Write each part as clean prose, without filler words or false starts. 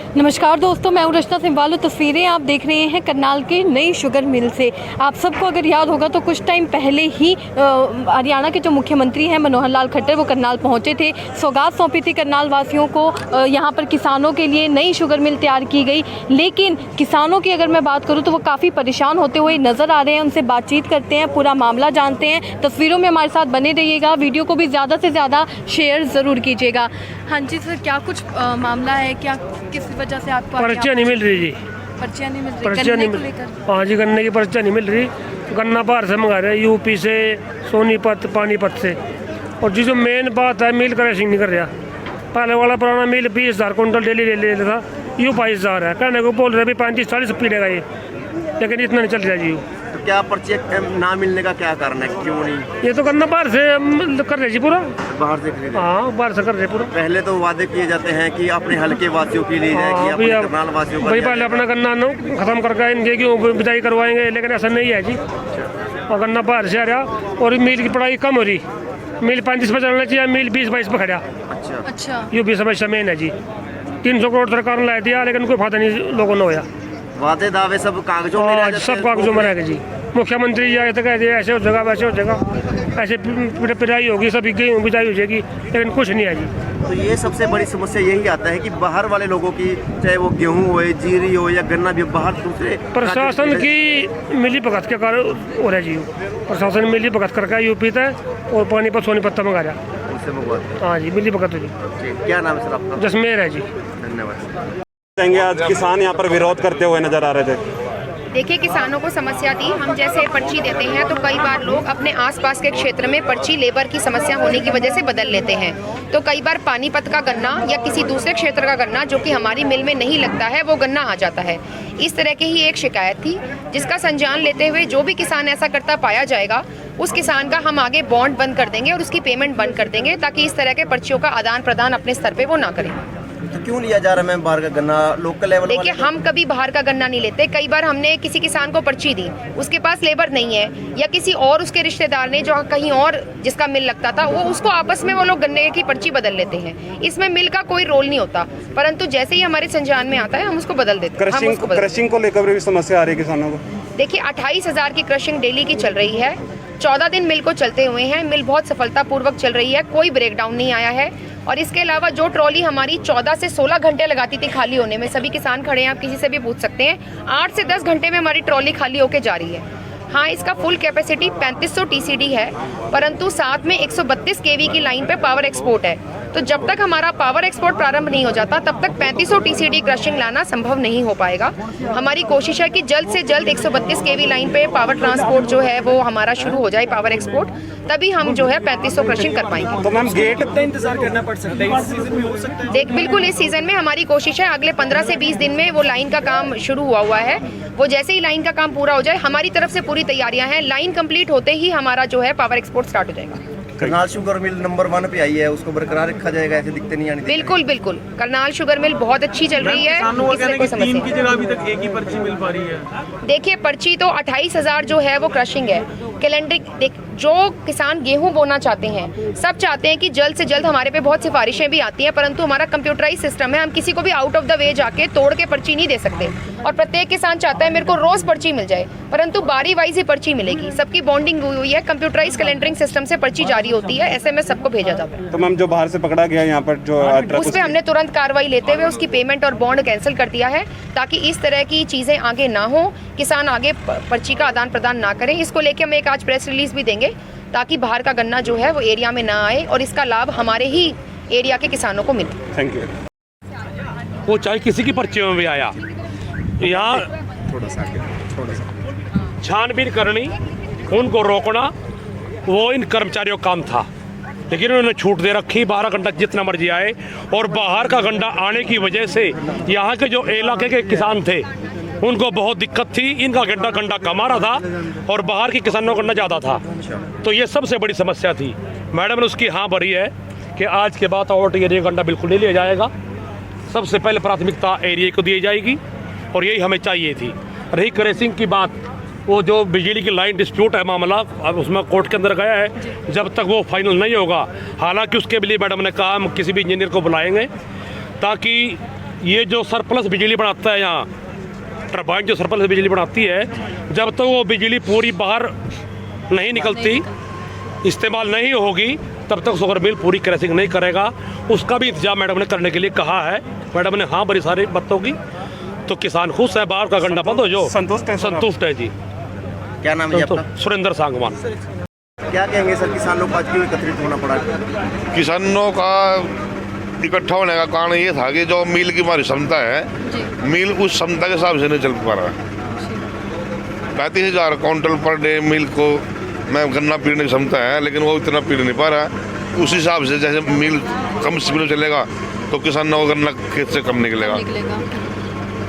नमस्कार दोस्तों, मैं हूं रचना सिंवालो। तस्वीरें आप देख रहे हैं करनाल के नई शुगर मिल से। आप सबको अगर याद होगा तो कुछ टाइम पहले ही हरियाणा के जो मुख्यमंत्री हैं मनोहर लाल खट्टर वो करनाल पहुंचे थे। सौगात सौंपी थी करनाल वासियों को। यहां पर किसानों के लिए नई शुगर मिल तैयार की गई, लेकिन किसानों की अगर मैं बात करूं तो वो काफ़ी परेशान होते हुए नज़र आ रहे हैं। उनसे बातचीत करते हैं, पूरा मामला जानते हैं। तस्वीरों में हमारे साथ बने रहिएगा, वीडियो को भी ज़्यादा से ज़्यादा शेयर ज़रूर कीजिएगा। हाँ जी सर, क्या कुछ मामला है? क्या किस वजह से आपको पर्चियाँ नहीं मिल रही जी? पर्चियाँ नहीं मिल रही? पर्चियाँ नहीं मिल रही। हाँ जी, गन्ने की पर्चियाँ नहीं मिल रही। गन्ना बाहर से मंगा रहे हैं, यूपी से, सोनीपत, पानीपत से। और जो मेन बात है, मिल क्रशिंग नहीं कर रहा। पहले वाला पुराना मिल 20,000 कुंटल डेली ले लेता था, यूँ 22,000 है। कहने को बोल रहे भी 35-40 पीड़ेगा ये, लेकिन इतना नहीं चल रहा जी। तो क्या पर्ची ना मिलने का क्या कारण है, क्यों नहीं? ये तो गन्ना बाहर से कर रहे जी पूरा, बाहर से खरीदे? हाँ, बाहर से कर रहे पूरा। पहले तो वादे किए जाते हैं कि अपने हल्के वासियों के लिए जाए, कि अपने करनाल वासियों का भाई पहले अपना गन्ना खत्म करके इनके क्यों बिजाई करवाएंगे, लेकिन ऐसा नहीं है जी। और गन्ना बाहर से आ रहा और मिल की पढ़ाई कम हो रही। मिल 35 पे चलना चाहिए, मिल 20-22 पे खड़ा। अच्छा, ये भी समस्या मेन है जी। 300 करोड़ सरकार ने ला दिया, लेकिन कोई फायदा नहीं लोगों ने होया। वादे दावे सब कागजों में रह जाते सब हैं, कागजों में रहेगा जी। मुख्यमंत्री जाए तो कहते ऐसे हो जाएगा, वैसे हो जाएगा, ऐसे पिटाई होगी, सब गेहूँ बिजाई हो जाएगी, लेकिन कुछ नहीं है जी। तो ये सबसे बड़ी समस्या यही आता है कि बाहर वाले लोगों की, चाहे वो गेहूं हो, जीरी हो या गन्ना भी, बाहर दूसरे प्रशासन की मिली भगत के कारण हो रहा है जी। प्रशासन मिली भगत करके यूपी तक और पानीपत सोनीपत मंगा रहा। हाँ जी, मिली भगत हो जी। क्या नाम है सर आपका? जसमेर है जी। धन्यवाद। आज किसान यहाँ पर विरोध करते हुए नजर आ रहे थे। देखिए, किसानों को समस्या थी। हम जैसे पर्ची देते हैं तो कई बार लोग अपने आसपास के क्षेत्र में पर्ची लेबर की समस्या होने की वजह से बदल लेते हैं। तो कई बार पानीपत का गन्ना या किसी दूसरे क्षेत्र का गन्ना जो कि हमारी मिल में नहीं लगता है, वो गन्ना आ जाता है। इस तरह की ही एक शिकायत थी, जिसका संज्ञान लेते हुए जो भी किसान ऐसा करता पाया जाएगा, उस किसान का हम आगे बॉन्ड बंद कर देंगे और उसकी पेमेंट बंद कर देंगे, ताकि इस तरह के पर्चियों का आदान प्रदान अपने स्तर पे वो ना करें। तो क्यों लिया जा रहा है मैम बाहर का गन्ना लोकल लेवल? देखिए, हम कभी बाहर का गन्ना नहीं लेते। कई बार हमने किसी किसान को पर्ची दी, उसके पास लेबर नहीं है, या किसी और उसके रिश्तेदार ने जो कहीं और जिसका मिल लगता था, वो उसको आपस में वो लोग गन्ने की पर्ची बदल लेते हैं। इसमें मिल का कोई रोल नहीं होता, परंतु जैसे ही हमारे संज्ञान में आता है हम उसको बदल देते हैं। क्रशिंग को लेकर भी समस्या आ रही है किसानों को। देखिए, 28,000 की क्रशिंग डेली की चल रही है। 14 दिन मिल को चलते हुए हैं। मिल बहुत सफलतापूर्वक चल रही है, कोई ब्रेकडाउन नहीं आया है। और इसके अलावा जो ट्रॉली हमारी 14 से 16 घंटे लगाती थी खाली होने में, सभी किसान खड़े हैं, आप किसी से भी पूछ सकते हैं, 8 से 10 घंटे में हमारी ट्रॉली खाली होके जा रही है। हाँ, इसका फुल कैपेसिटी 3500 TCD है, परंतु साथ में 132 kV की लाइन पे पावर एक्सपोर्ट है। तो जब तक हमारा पावर एक्सपोर्ट प्रारंभ नहीं हो जाता, तब तक 3500 TCD क्रशिंग लाना संभव नहीं हो पाएगा। हमारी कोशिश है कि जल्द से जल्द 132 kV लाइन पे पावर ट्रांसपोर्ट जो है वो हमारा शुरू हो जाए, पावर एक्सपोर्ट, तभी हम जो है 3500 क्रशिंग कर पाएंगे। तो मैम गेट कितना इंतजार करना पड़ सकता है? इस सीजन में हो सकता है? देख, बिल्कुल इस सीजन में हमारी कोशिश है, अगले 15 से 20 दिन में वो लाइन का काम शुरू हुआ है। वो जैसे ही लाइन का काम पूरा हो जाए, हमारी तरफ से पूरी तैयारियां हैं। लाइन कंप्लीट होते ही हमारा जो है पावर एक्सपोर्ट स्टार्ट हो जाएगा। करनाल शुगर मिल नंबर 1 पे आई है, उसको बरकरार रखा जाएगा, ऐसे दिखते नहीं आने? बिल्कुल बिल्कुल, करनाल शुगर मिल बहुत अच्छी चल रही है। इसमें कोई समस्या तीन की जगह अभी तक एक ही पर्ची मिल पा रही है। देखिए, पर्ची तो 28,000 जो है वो क्रशिंग है। कैलेंडर जो किसान गेहूं बोना चाहते हैं, सब चाहते हैं कि जल्द से जल्द, हमारे पे बहुत सिफारिशें भी आती हैं, परंतु हमारा कंप्यूटराइज सिस्टम है, हम किसी को भी आउट ऑफ द वे जाके तोड़ के पर्ची नहीं दे सकते। और प्रत्येक किसान चाहता है मेरे को रोज पर्ची मिल जाए, परंतु बारी वाइज ही पर्ची मिलेगी। सबकी बॉन्डिंग हुई है, कंप्यूटराइज कैलेंडरिंग सिस्टम से पर्ची जारी होती है, SMS सबको भेजा जाता है। तो मैम जो बाहर से पकड़ा गया यहाँ पर जो उस पर हमने तुरंत कार्रवाई लेते हुए उसकी पेमेंट और बॉन्ड कैंसिल कर दिया है, ताकि इस तरह की चीजें आगे ना हो, किसान आगे पर्ची का आदान प्रदान ना करें। इसको लेके हम एक आज प्रेस रिलीज भी देंगे, ताकि बाहर का गन्ना जो है वो एरिया में ना आए और इसका लाभ हमारे ही एरिया के किसानों को मिले। Thank you. वो चाहे किसी की पर्ची में भी आया, यहाँ छानबीन करनी, उनको रोकना, वो इन कर्मचारियों का काम था। लेकिन उन्होंने छूट दे रखी, 12 घंटा जितना मर्जी आए। और बाहर का गन्ना आने की वजह से यहाँ के जो इलाके के किसान थे उनको बहुत दिक्कत थी। इनका गन्ना कम आ रहा था और बाहर के किसानों का गन्ना ज़्यादा था। तो ये सबसे बड़ी समस्या थी। मैडम ने उसकी हाँ भरी है कि आज के बाद आउट एरिया गन्ना बिल्कुल नहीं लिया जाएगा। सबसे पहले प्राथमिकता एरिया को दी जाएगी और यही हमें चाहिए थी। रही क्रशिंग की बात, वो जो बिजली की लाइन डिस्प्यूट है मामला, अब उसमें कोर्ट के अंदर गया है, जब तक वो फाइनल नहीं होगा, हालांकि उसके लिए मैडम ने कहा हम किसी भी इंजीनियर को बुलाएंगे ताकि ये जो सरप्लस बिजली बनाता है यहाँ टरबाइन जो सरप्लस बिजली बनाती है, जब तक वो बिजली पूरी बाहर नहीं निकलती, इस्तेमाल नहीं होगी, तब तक शुगर मिल पूरी क्रैशिंग नहीं करेगा। उसका भी इंतजाम मैडम ने करने के लिए कहा है। मैडम ने हाँ बड़ी सारी बातों की, तो किसान खुश है, बाहर का गन्ना बंद हो जो संतुष्ट है जी। क्या नाम है आपका? सुरेंद्र सांगवान। क्या कहेंगे सर, किसानों को आज क्यों एकत्रित होना पड़ा? किसानों का इकट्ठा होने का कारण ये था कि जो मिल की हमारी क्षमता है, मिल उस क्षमता के हिसाब से नहीं चल पा रहा है। 35,000 क्विंटल पर डे मिल को मैं गन्ना पीने की क्षमता है, लेकिन वो इतना पी नहीं पा रहा है। उस हिसाब से जैसे मिल कम स्पीड में चलेगा तो किसानों को गन्ना खेत से कम निकलेगा।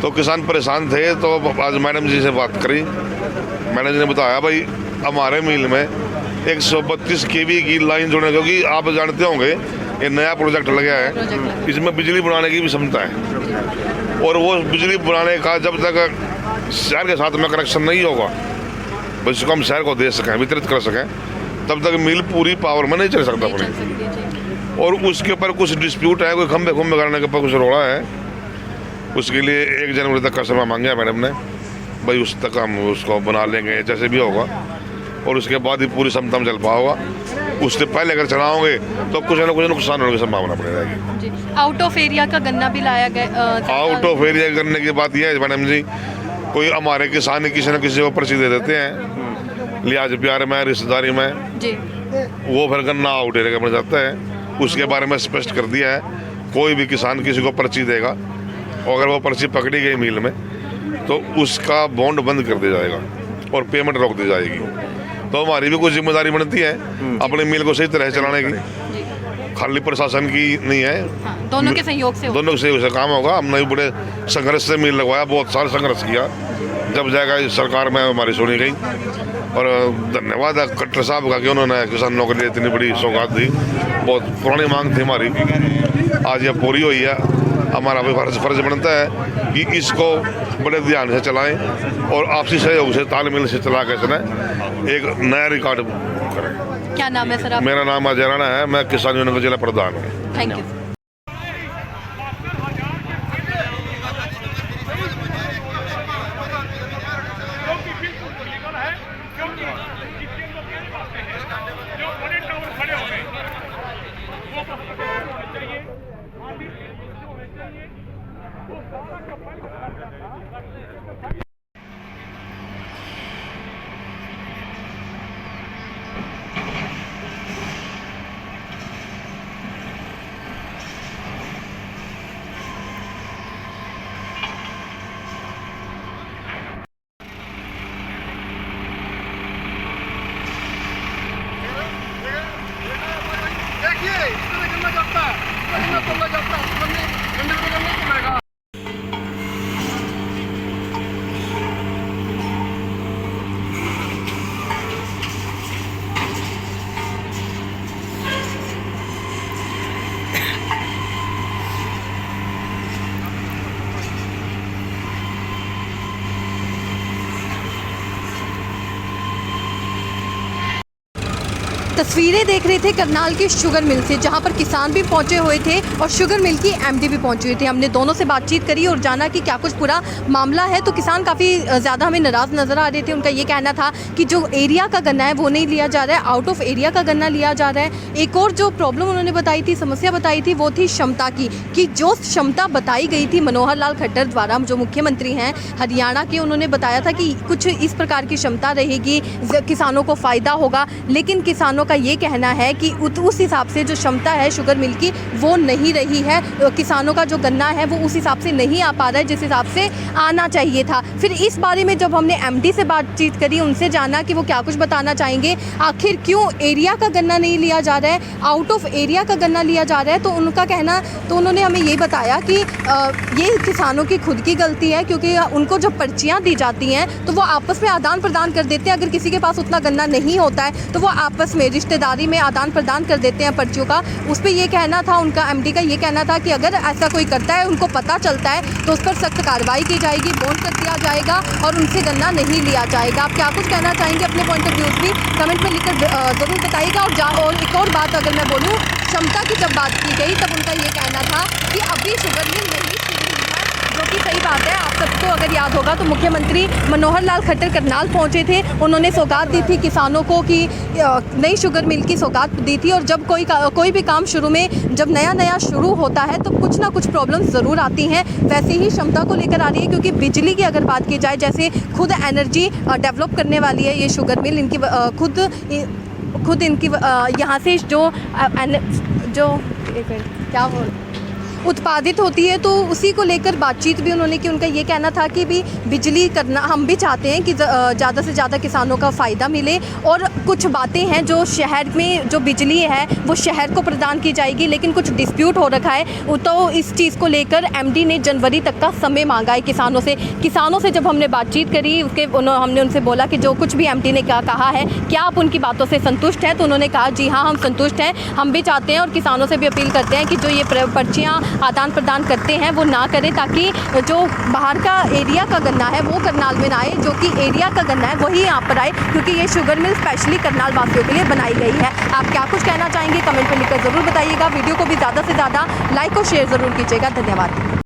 तो किसान परेशान थे, तो आज मैडम जी से बात करी। मैडम जी ने बताया भाई हमारे मिल में 132 kV की लाइन जोड़ने, क्योंकि आप जानते होंगे ये नया प्रोजेक्ट लगा है, इसमें बिजली बनाने की भी क्षमता है। और वो बिजली बनाने का जब तक शहर के साथ में कनेक्शन नहीं होगा, जिसको हम शहर को दे सकें, वितरित कर सकें, तब तक मिल पूरी पावर में नहीं चल सकता अपनी। और उसके ऊपर कुछ डिस्प्यूट है, कोई खंभे करने के ऊपर कुछ रोड़ा है, उसके लिए 1 जनवरी तक का समय मांगा मैडम ने। भाई उस तक हम उसको बना लेंगे जैसे भी होगा, और उसके बाद ही पूरी क्षमता में चल पाओगा। उससे पहले अगर चलाओगे तो कुछ न कुछ नुकसान होने की संभावना पड़ जाएगी। आउट ऑफ एरिया का गन्ना भी लाया गया। आउट ऑफ एरिया करने की बात यह है मैडम जी, कोई हमारे किसान किसी न किसी को पर्ची दे देते हैं लिहाज प्यार में, रिश्तेदारी में जी, वो फिर गन्ना आउट एरिया का बन जाता है। उसके बारे में स्पष्ट कर दिया है, कोई भी किसान किसी को पर्ची देगा और अगर वो पर्ची पकड़ी गई मिल में तो उसका बॉन्ड बंद कर दिया जाएगा और पेमेंट रोक दी जाएगी। तो हमारी भी कुछ जिम्मेदारी बनती है अपने मिल को सही तरह चलाने की, खाली प्रशासन की नहीं है। दोनों के सहयोग से काम होगा। हमने भी बड़े संघर्ष से मिल लगवाया, बहुत सारा संघर्ष किया, जब जाएगा इस सरकार में हमारी सुनी गई। और धन्यवाद है कट्टर साहब का कि उन्होंने किसानों के लिए इतनी बड़ी सौगात दी। बहुत पुरानी मांग थी हमारी, आज यह पूरी हुई है। हमारा भी फर्ज बनता है कि इसको बड़े ध्यान से चलाएं और आपसी सहयोग से तालमेल से चला के चलें, एक नया रिकॉर्ड करें। क्या नाम है सर आप? मेरा नाम अजय राणा है, मैं किसान यूनियन का जिला प्रधान हूँ। Thank you. तस्वीरें देख रहे थे करनाल की शुगर मिल से, जहां पर किसान भी पहुंचे हुए थे और शुगर मिल की एमडी भी पहुंचे हुए थे। हमने दोनों से बातचीत करी और जाना कि क्या कुछ पूरा मामला है। तो किसान काफ़ी ज़्यादा हमें नाराज़ नज़र आ रहे थे। उनका ये कहना था कि जो एरिया का गन्ना है वो नहीं लिया जा रहा है, आउट ऑफ एरिया का गन्ना लिया जा रहा है। एक और जो प्रॉब्लम उन्होंने बताई थी, समस्या बताई थी, वो थी क्षमता की, कि जो क्षमता बताई गई थी मनोहर लाल खट्टर द्वारा, जो मुख्यमंत्री हैं हरियाणा के, उन्होंने बताया था कि कुछ इस प्रकार की क्षमता रहेगी, किसानों को फ़ायदा होगा। लेकिन किसानों का ये कहना है कि उस हिसाब से जो क्षमता है शुगर मिल की वो नहीं रही है। किसानों का जो गन्ना है वो उस हिसाब से नहीं आ पा रहा है जिस हिसाब से आना चाहिए था। फिर इस बारे में जब हमने एमडी से बातचीत करी, उनसे जाना कि वो क्या कुछ बताना चाहेंगे, आखिर क्यों एरिया का गन्ना नहीं लिया जा रहा है, आउट ऑफ एरिया का गन्ना लिया जा रहा है। तो उनका कहना, तो उन्होंने हमें ये बताया कि ये किसानों की खुद की गलती है, क्योंकि उनको जब पर्चियाँ दी जाती हैं तो वो आपस में आदान प्रदान कर देते हैं। अगर किसी के पास उतना गन्ना नहीं होता है तो वो आपस में रिश्तेदारी में आदान प्रदान कर देते हैं पर्चियों का। उस पर ये कहना था, उनका एमडी का ये कहना था कि अगर ऐसा कोई करता है, उनको पता चलता है, तो उस पर सख्त कार्रवाई की जाएगी, बॉन्ड कर दिया जाएगा और उनसे गन्ना नहीं लिया जाएगा। आप क्या कुछ कहना चाहेंगे, अपने पॉइंट ऑफ व्यूज़ भी कमेंट में लिखकर ज़रूर बताइएगा। और एक और बात अगर मैं बोलूँ, क्षमता की जब बात की गई तब उनका ये कहना था कि अभी शुगर मिल नहीं शुरू सही बात है। आप सबको अगर याद होगा तो मुख्यमंत्री मनोहर लाल खट्टर करनाल पहुंचे थे। उन्होंने सौगात दी थी किसानों को कि नई शुगर मिल की सौगात दी थी। और जब कोई भी काम शुरू में जब नया शुरू होता है तो कुछ ना कुछ प्रॉब्लम्स ज़रूर आती हैं। वैसे ही क्षमता को लेकर आ रही है, क्योंकि बिजली की अगर बात की जाए, जैसे खुद एनर्जी डेवलप करने वाली है ये शुगर मिल, इनकी खुद इनकी यहाँ से जो क्या बोल उत्पादित होती है, तो उसी को लेकर बातचीत भी उन्होंने की। उनका ये कहना था कि भी बिजली करना हम भी चाहते हैं कि ज़्यादा से ज़्यादा किसानों का फ़ायदा मिले। और कुछ बातें हैं जो शहर में जो बिजली है वो शहर को प्रदान की जाएगी, लेकिन कुछ डिस्प्यूट हो रखा है। तो इस चीज़ को लेकर एमडी ने जनवरी तक का समय मांगा है किसानों से जब हमने बातचीत करी, हमने उनसे बोला कि जो कुछ भी एमडी ने क्या कहा है, क्या आप उनकी बातों से संतुष्ट हैं? तो उन्होंने कहा जी हाँ, हम संतुष्ट हैं। हम भी चाहते हैं और किसानों से भी अपील करते हैं कि जो ये पर्चियाँ आदान प्रदान करते हैं वो ना करें, ताकि जो बाहर का एरिया का गन्ना है वो करनाल में ना आए, जो कि एरिया का गन्ना है वही यहाँ पर आए, क्योंकि ये शुगर मिल स्पेशली करनाल वासियों के लिए बनाई गई है। आप क्या कुछ कहना चाहेंगे कमेंट में लिखकर ज़रूर बताइएगा। वीडियो को भी ज़्यादा से ज़्यादा लाइक और शेयर ज़रूर कीजिएगा। धन्यवाद।